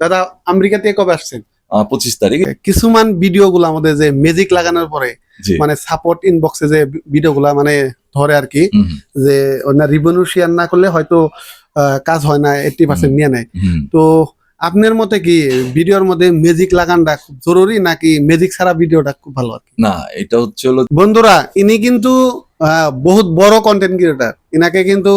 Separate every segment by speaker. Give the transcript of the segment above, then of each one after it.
Speaker 1: দাদা আমেরিকা থেকে কবে আসছেন?
Speaker 2: 25 তারিখ।
Speaker 1: কিছুমান ভিডিও গুলো আমাদের যে ম্যাজিক লাগানোর পরে
Speaker 2: জি।
Speaker 1: মানে সাপোর্ট ইনবক্সে যে ভিডিও গুলা মানে ধরে আর কি,
Speaker 2: হুম,
Speaker 1: যে ওনার রিভিউ শেয়ার না করলে হয়তো কাজ হয় না, 80% নিয়ে নেয়।
Speaker 2: হুম।
Speaker 1: তো আপনার মতে কি ভিডিওর মধ্যে ম্যাজিক লাগানটা খুব জরুরি নাকি ম্যাজিক ছাড়া ভিডিওটা খুব ভালো আর কি?
Speaker 2: না, এটা হচ্ছে হলো
Speaker 1: বন্ধুরা, ইনি কিন্তু বহুত বড় কন্টেন্ট ক্রিয়েটার। ইনাকে কিন্তু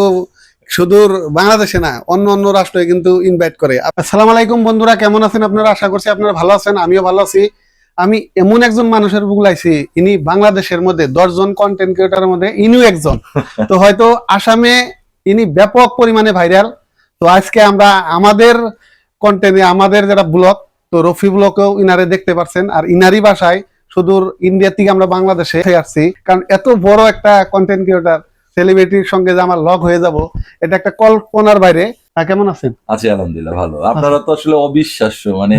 Speaker 1: সুদূর বাংলাদেশে না, অন্য অন্য রাষ্ট্রে কিন্তু ইনভাইট করে। আসসালামু আলাইকুম বন্ধুরা, কেমন আছেন আপনারা? আশা করছি আপনারা ভালো আছেন, আমিও ভালো আছি। আমি এমন একজন মানুষের বুলাইছি, ইনি বাংলাদেশের মধ্যে 10 জন কন্টেন্ট ক্রিয়েটারের মধ্যে ইনিও একজন। তো হয়তো আসামে ইনি ব্যাপক পরিমাণে ভাইরাল। তো আজকে আমরা আমাদের কন্টেন্টে, আমাদের যারা ব্লগ, তো রফি ব্লগেও ইনারে দেখতে পাচ্ছেন। আর ইনারি ভাষায় সুদূর ইন্ডিয়া থেকে আমরা বাংলাদেশে আসছি, কারণ এত বড় একটা কন্টেন্ট ক্রিয়েটার সেলিব্রিটির সঙ্গে যে আমার লগ হয়ে যাব, এটা একটা কল্পনার বাইরে। কেমন আছেন?
Speaker 2: আছি আলহামদুলিল্লাহ, ভালো। আপনারা তো আসলে অবিশ্বাস্য, মানে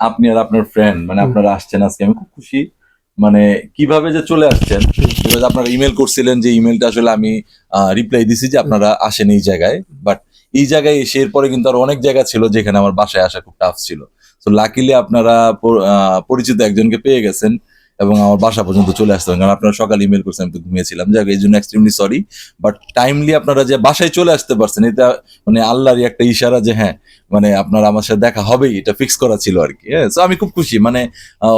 Speaker 2: আপনি আর আপনার ফ্রেন্ড, মানে আপনারা আসছেন আজকে, আমি খুব খুশি। মানে কিভাবে যে চলে আসছেন, আপনারা ইমেল করছিলেন, যে ইমেলটা আসলে আমি রিপ্লাই দিছি যে আপনারা আসেন এই জায়গায়, বাট এই জায়গায় এসে এরপরে কিন্তু আরো অনেক জায়গা ছিল যেখানে আমার বাসায় আসা খুব টাফ ছিল। তো লাকিলি আপনারা পরিচিত একজনকে পেয়ে গেছেন এবং আমার বাসা পর্যন্ত চলে আসতে হবে, কারণ আপনারা সকালে ইমেল করছেন, আমি তো ঘুমিয়েছিলাম। যাক, এই জন্য এক্সট্রিমলি সরি। বাট টাইমলি আপনারা যে বাসায় চলে আসতে পারছেন, এটা মানে আল্লাহরই একটা ইশারা যে হ্যাঁ, মানে আপনার আমার সাথে দেখা হবেই, এটা ফিক্স করা ছিল আর কি। হ্যাঁ, তো আমি খুব খুশি, মানে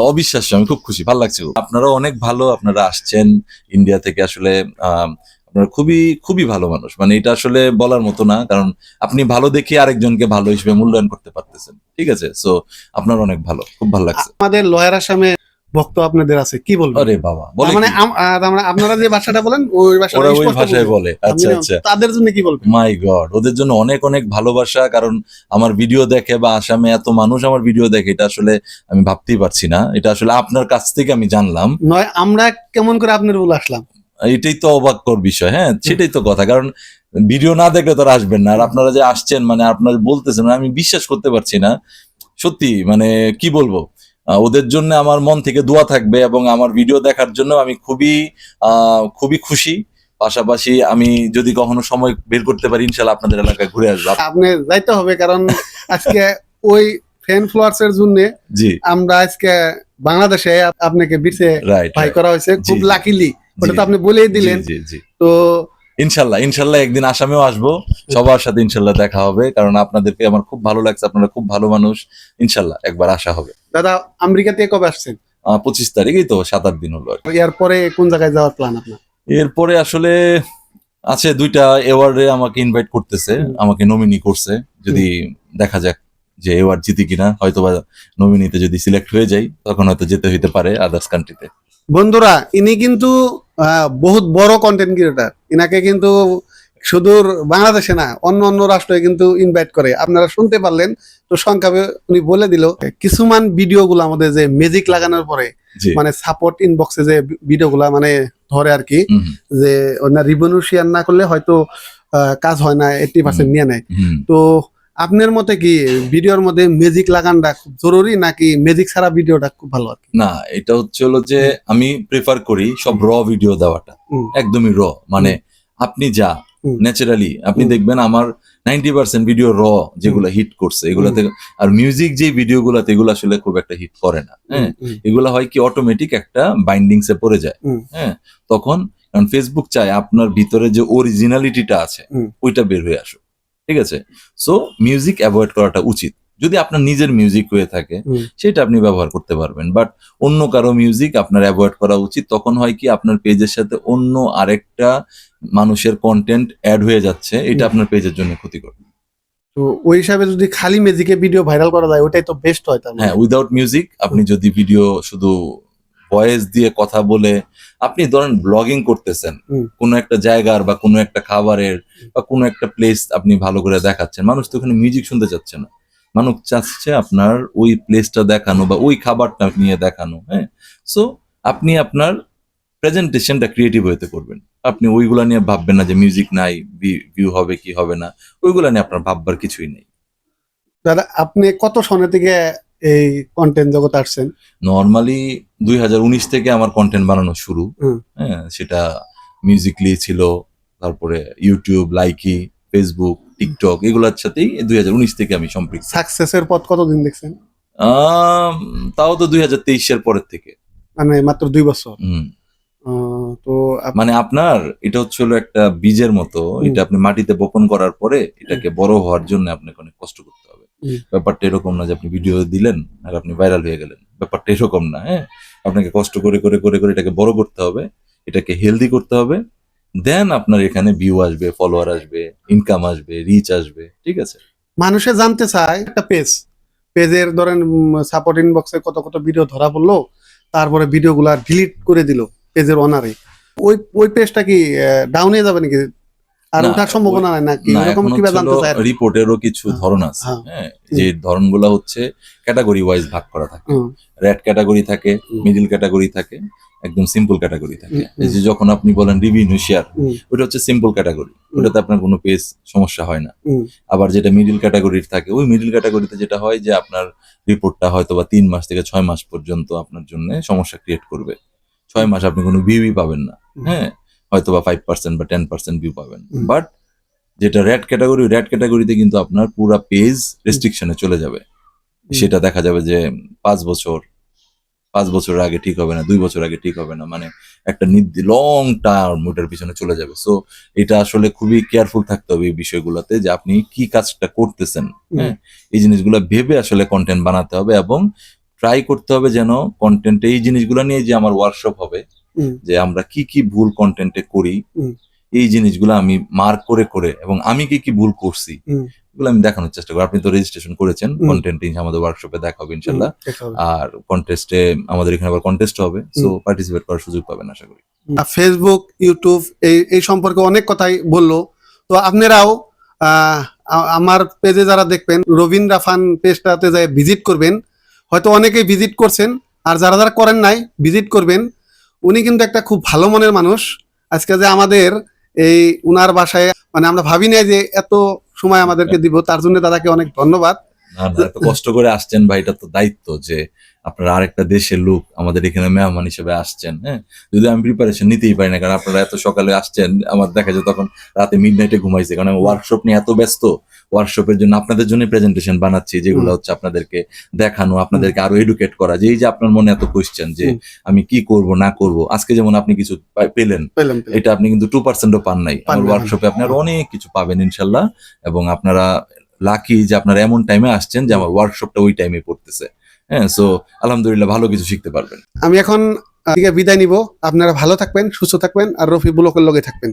Speaker 2: অবিশ্বাস্য, আমি খুব খুশি, ভালো লাগছে। আপনারাও অনেক ভালো, আপনারা আসছেন ইন্ডিয়া থেকে। আসলে আপনারা খুবই খুবই ভালো মানুষ, মানে এটা আসলে বলার মতো না, কারণ আপনি ভালো দেখে আরেকজনকে ভালো হিসেবে মূল্যায়ন করতে পারতেছেন। ঠিক আছে, সো আপনার অনেক ভালো, খুব ভালো লাগছে।
Speaker 1: আমাদের লয়ার আসামে ভক্ত আপনাদের আছে, কি বলবেন?
Speaker 2: আরে বাবা, বলে
Speaker 1: মানে
Speaker 2: কি?
Speaker 1: আপনারা যে ভাষাটা বলেন ওই ভাষাটা
Speaker 2: ওরা ওই
Speaker 1: স্পষ্ট
Speaker 2: ভাষায়
Speaker 1: বলবেন।
Speaker 2: বলে? আচ্ছা
Speaker 1: আমি
Speaker 2: আচ্ছা।
Speaker 1: তাদের জন্য কি বলবেন?
Speaker 2: মাই গড, ওদের জন্য অনেক অনেক ভালোবাসা, কারণ আমার ভিডিও দেখে বা আসামে এত মানুষ আমার ভিডিও দেখে, এটা আসলে আমি ভাবতেই পারছি না। এটা আসলে আপনার কাছ থেকে আমি জানলাম।
Speaker 1: নয় আমরা কেমন করে আপনার বলে আসলাম,
Speaker 2: এটাই তো অবাককর বিষয়। হ্যাঁ, সেটাই তো কথা, কারণ ভিডিও না দেখলে তো আর আসবেন না। আর আপনারা যে আসছেন, মানে আপনারা বলতেছেন, আমি বিশ্বাস করতে পারছি না সত্যি। মানে কি বলবো, ওদের জন্য আমার মন থেকে দোয়া থাকবে, এবং আমার ভিডিও দেখার জন্য আমি খুবই খুবই খুশি। পাশাপাশি আমি যদি কখনো সময় বের করতে পারি, ইনশাল্লাহ আপনাদের এলাকায় ঘুরে আসবো।
Speaker 1: আপনি যাইতে হবে, কারণ আজকে ওই ফ্যান ফলোয়ার্স এর জন্য
Speaker 2: জি,
Speaker 1: আমরা আজকে বাংলাদেশে আপনাকে বিচে
Speaker 2: রাইট,
Speaker 1: ভাই করা হয়েছে, খুব
Speaker 2: জি, জি,
Speaker 1: লাকিলি। ওটা
Speaker 2: জি,
Speaker 1: তো আপনি বলেই দিলেন।
Speaker 2: জি, জি।
Speaker 1: তো
Speaker 2: ইনশাল্লাহ ইনশাল্লাহ একদিন আসামেও আসবো, সবার সাথে ইনশাল্লাহ দেখা হবে, কারণ আপনাদেরকে আমার খুব ভালো লাগছে, আপনারা খুব ভালো মানুষ। ইনশাল্লাহ একবার আসা হবে।
Speaker 1: দাদা আমেরিকা থেকে কবে আসছেন?
Speaker 2: 25 তারিখেই তো, 7-8 দিন হলো আর কি।
Speaker 1: এরপরে কোন জায়গায় যাওয়ার প্ল্যান আপনার?
Speaker 2: এরপরে আসলে আছে, 2টা অ্যাওয়ার্ডে আমাকে ইনভাইট করতেছে, আমাকে নমিনি করছে। যদি দেখা যাক যে অ্যাওয়ার্ড জিতি কিনা, হয়তো বা নমিনিতে যদি সিলেক্ট হয়ে যাই, তখন হয়তো যেতে হইতে পারে আদার্স কান্ট্রিতে।
Speaker 1: বন্ধুরা, ইনি কিন্তু বহুত বড় কন্টেন্ট ক্রিয়েটার। ইনাকে কিন্তু সুদূর বাংলাদেশে না, অন্য অন্য রাষ্ট্রে কিন্তু ইনভাইট করে। আপনারা শুনতে পারলেন। তো সংক্ষেপে উনি বলে দিল, কিছুমান ভিডিও গুলো আমাদের যে ম্যাজিক লাগানোর পরে
Speaker 2: জি।
Speaker 1: মানে সাপোর্ট ইনবক্সে যে ভিডিও গুলা মানে ধরে আর কি,
Speaker 2: হুম,
Speaker 1: যে ওনার রিভিউ শেয়ার না করলে হয়তো কাজ হয় না, 80% নিয়ে নেয়।
Speaker 2: হুম।
Speaker 1: তো আপনার মতে কি ভিডিওর মধ্যে ম্যাজিক লাগানটা খুব জরুরি নাকি ম্যাজিক ছাড়া ভিডিওটা খুব ভালো আর কি?
Speaker 2: না, এটা হচ্ছে হলো যে আমি প্রেফার করি সব র ভিডিও দেওয়াটা,
Speaker 1: হুম,
Speaker 2: একদমই র। মানে আপনি যা
Speaker 1: হুম,
Speaker 2: ন্যাচারালি আপনি
Speaker 1: হুম।
Speaker 2: দেখবেন আমার 90% ভিডিও র, যেগুলো হিট করছে এগুলাতে। আর মিউজিক যে ভিডিও গুলাতে, এগুলো আসলে খুব একটা হিট করে না। হ্যাঁ, এগুলা হয় কি অটোমেটিক একটা বাইন্ডিংস এ পড়ে যায়। হ্যাঁ, তখন কারণ ফেসবুক চায় আপনার ভিতরে যে অরিজিনালিটিটা আছে ওইটা বের হয়ে আসুক। ঠিক আছে, সো মিউজিক অ্যাভয়েড করাটা উচিত। যদি আপনার নিজের মিউজিক হয়ে থাকে, সেটা আপনি ব্যবহার করতে পারবেন, বাট অন্য কারো মিউজিক আপনার অ্যাভয়েড করা উচিত। তখন হয় কি, আপনার পেজের সাথে অন্য আরেকটা মানুষের কন্টেন্ট অ্যাড হয়ে যাচ্ছে, এটা আপনার পেজের জন্য ক্ষতিকর।
Speaker 1: তো ওই হিসাবে যদি খালি ম্যাজিকে ভিডিও ভাইরাল করা যায়, ওটাই তো বেস্ট হয়। তার
Speaker 2: হ্যাঁ, উইদাউট মিউজিক আপনি যদি ভিডিও শুধু ভয়েস দিয়ে কথা বলে, আপনি ধরেন ব্লগিং করতেছেন কোনো একটা জায়গার বা কোনো একটা খাবারের বা কোনো একটা প্লেস আপনি ভালো করে দেখাচ্ছেন, মানুষ তো ওখানে মিউজিক শুনতে চাচ্ছে না, মানুষ চাচ্ছে আপনার ওই প্লেসটা দেখানো বা ওই খাবারটা নিয়ে দেখানো। হ্যাঁ, সো আপনি আপনার প্রেজেন্টেশনটা ক্রিয়েটিভ হইতে করবেন। আপনি ওইগুলা নিয়ে ভাববেন না যে মিউজিক নাই ভিউ হবে কি হবে না, ওইগুলা নিয়ে আপনার ভাববার কিছুই নেই।
Speaker 1: দাদা আপনি কত সনে থেকে এই কন্টেন্ট জগতে আসছেন?
Speaker 2: নর্মালি 2019 থেকে আমার কন্টেন্ট বানানো শুরু। হ্যাঁ, সেটা মিউজিকলি ছিল, তারপরে ইউটিউব, লাইকি, ফেসবুক, টিকটক এগুলোর সাথেই 2019 থেকে আমি সম্পৃক্ত।
Speaker 1: সাকসেসের পথ কতদিন দেখছেন?
Speaker 2: তাও তো 2023-এর পরের থেকে।
Speaker 1: মানে মাত্র 2 বছর।
Speaker 2: হুম।
Speaker 1: তো
Speaker 2: মানে আপনার এটা হচ্ছে হলো একটা বীজের মতো, এটা আপনি মাটিতে বপন করার পরে এটাকে বড় হওয়ার জন্য আপনাকে অনেক কষ্ট করতে হবে। ব্যাপারটা এরকম না যে আপনি ভিডিও দিলেন আর আপনি ভাইরাল হয়ে গেলেন, ব্যাপারটা এরকম না। হ্যাঁ, আপনাকে কষ্ট করে করে করে করে এটাকে বড় করতে হবে, এটাকে হেলদি করতে হবে, দেন আপনার এখানে ভিউ আসবে, ফলোয়ার আসবে, ইনকাম আসবে, রিচ আসবে। ঠিক আছে,
Speaker 1: মানুষে জানতে চায় একটা পেজের ধরেন সাপোর্ট ইনবক্সে কত কত ভিডিও ধরা পড়লো, তারপরে ভিডিওগুলা ডিলিট করে দিল পেজের ওনারে, ওই পেজটা কি ডাউন হয়ে যাবে নাকি? আর
Speaker 2: না,
Speaker 1: ওঠার সম্ভাবনা নাই নাকি?
Speaker 2: না,
Speaker 1: এরকম
Speaker 2: এখন
Speaker 1: কিভাবে
Speaker 2: হচ্ছে
Speaker 1: জানতে চায়?
Speaker 2: রিপোর্টেরও কিছু ধরন আছে।
Speaker 1: হ্যাঁ।
Speaker 2: হ্যাঁ, যে ধরনগুলো হচ্ছে ক্যাটাগরি ওয়াইজ ভাগ করা থাকে।
Speaker 1: হুম,
Speaker 2: রেড ক্যাটাগরি থাকে,
Speaker 1: হুম।
Speaker 2: মিডল ক্যাটাগরি থাকে, একদম সিম্পল ক্যাটাগরি থাকে।
Speaker 1: হুম,
Speaker 2: এই যে যখন আপনি বলেন রিভিউ শেয়ার,
Speaker 1: হুম,
Speaker 2: ওটা হচ্ছে সিম্পল ক্যাটাগরি, ওটাতে আপনার কোনো পেজ সমস্যা হয় না।
Speaker 1: হুম,
Speaker 2: আবার যেটা মিডল ক্যাটাগরির থাকে, ওই মিডল ক্যাটাগরিতে যেটা হয় যে আপনার রিপোর্টটা হয়তো বা 3 মাস থেকে 6 মাস পর্যন্ত আপনার জন্য সমস্যা ক্রিয়েট করবে। 6 মাস আপনি কোনো ভিউই পাবেন না। হ্যাঁ, হয়তো বা 5% বা 10% ভিউ পাবেন।
Speaker 1: হুম।
Speaker 2: বাট যেটা রেড ক্যাটাগরিতে কিন্তু আপনার পুরো পেজ রেস্ট্রিকশনে চলে যাবে। সেটা দেখা যাবে যে 5 বছরের আগে ঠিক হবে না, 2 বছর আগে ঠিক হবে না, মানে একটা লং টার্ম ওটার পিছনে চলে যাবে। সো এটা আসলে খুবই কেয়ারফুল থাকতে হবে এই বিষয়গুলোতে, যে আপনি কি কাজটা করতেছেন। হ্যাঁ, এই জিনিসগুলো ভেবে আসলে কন্টেন্ট বানাতে হবে এবং ট্রাই করতে হবে যেন কন্টেন্টে এই জিনিসগুলো নিয়ে যে আমার ওয়ার্কশপ হবে, যে আমরা কি কি ভুল কন্টেন্টে করি, এই জিনিসগুলো আমি মার্ক করে করে এবং আমি কি কি ভুল করছি এগুলো আমি দেখানোর চেষ্টা করি। আপনি তো রেজিস্ট্রেশন করেছেন, কন্টেন্ট আমাদের ওয়ার্কশপে দেখা হবে ইনশাল্লাহ। আর কন্টেস্টে আমাদের এখানে আবার কন্টেস্ট হবে, সো পার্টিসিপেট করার সুযোগ পাবেন আশা করি।
Speaker 1: ফেসবুক, ইউটিউব এই সম্পর্কে অনেক কথাই বললো। তো আপনারাও আমার পেজে যারা দেখবেন, রবিন রাফান পেজটাতে যাই ভিজিট করবেন। হয়তো অনেকেই ভিজিট করছেন, আর যারা যারা করেন নাই ভিজিট করবেন। উনি কিন্তু একটা খুব ভালো মনের মানুষ। আজকে যে আমাদের এই উনার বাসায়, মানে আমরা ভাবি নাই যে এত সময় আমাদেরকে দিব, তার জন্য দাদাকে অনেক ধন্যবাদ।
Speaker 2: না, এত কষ্ট করে আসছেন ভাই, এটা তো দায়িত্ব যে আপনারা আরেকটা দেশের লোক আমাদের এখানে মেহমান হিসেবে আসছেন। হ্যাঁ, যদি আমি প্রিপারেশন নিতেই পারি না, কারণ আপনারা এত সকালে আসছেন, আমার দেখা যায় তখন রাতে মিডনাইটে ঘুমাইছে, কারণ ওয়ার্কশপ নিয়ে এত ব্যস্ত। ওয়ার্কশপের জন্য আপনাদের জন্য প্রেজেন্টেশন বানাচ্ছি, যেগুলো হচ্ছে আপনাদেরকে দেখানো, আপনাদেরকে আরো এডুকেট করা, যে এই যে আপনার মনে এত কোয়েশ্চেন যে আমি কি করব না করব। আজকে যেমন আপনি কিছু পেলেন, এটা আপনি কিন্তু 2%ও পান নাই। আমার ওয়ার্কশপে আপনারা অনেক কিছু পাবেন ইনশাল্লাহ, এবং আপনারা লাকি যে আপনারা এমন টাইমে আসছেন যে আমার ওয়ার্কশপটা ওই টাইমে পড়তেছে। হ্যাঁ, সো আলহামদুলিল্লাহ ভালো কিছু শিখতে পারবেন।
Speaker 1: আমি এখন বিদায় নিব। আপনারা ভালো থাকবেন, সুস্থ থাকবেন, আর রফি ব্লকের লগে থাকবেন।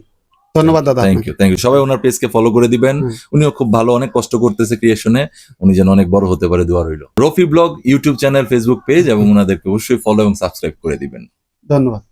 Speaker 1: ধন্যবাদ দাদা।
Speaker 2: Thank you. সবাই ওনার পেজকে ফলো করে দিবেন। উনিও খুব ভালো, অনেক কষ্ট করতেছে ক্রিয়েশনে, উনি যেন অনেক বড় হতে পারে, দোয়া রইল। Rafi blog YouTube channel, Facebook page, এবং ওনাদেরকে অবশ্যই ফলো এবং সাবস্ক্রাইব করে দিবেন।
Speaker 1: ধন্যবাদ।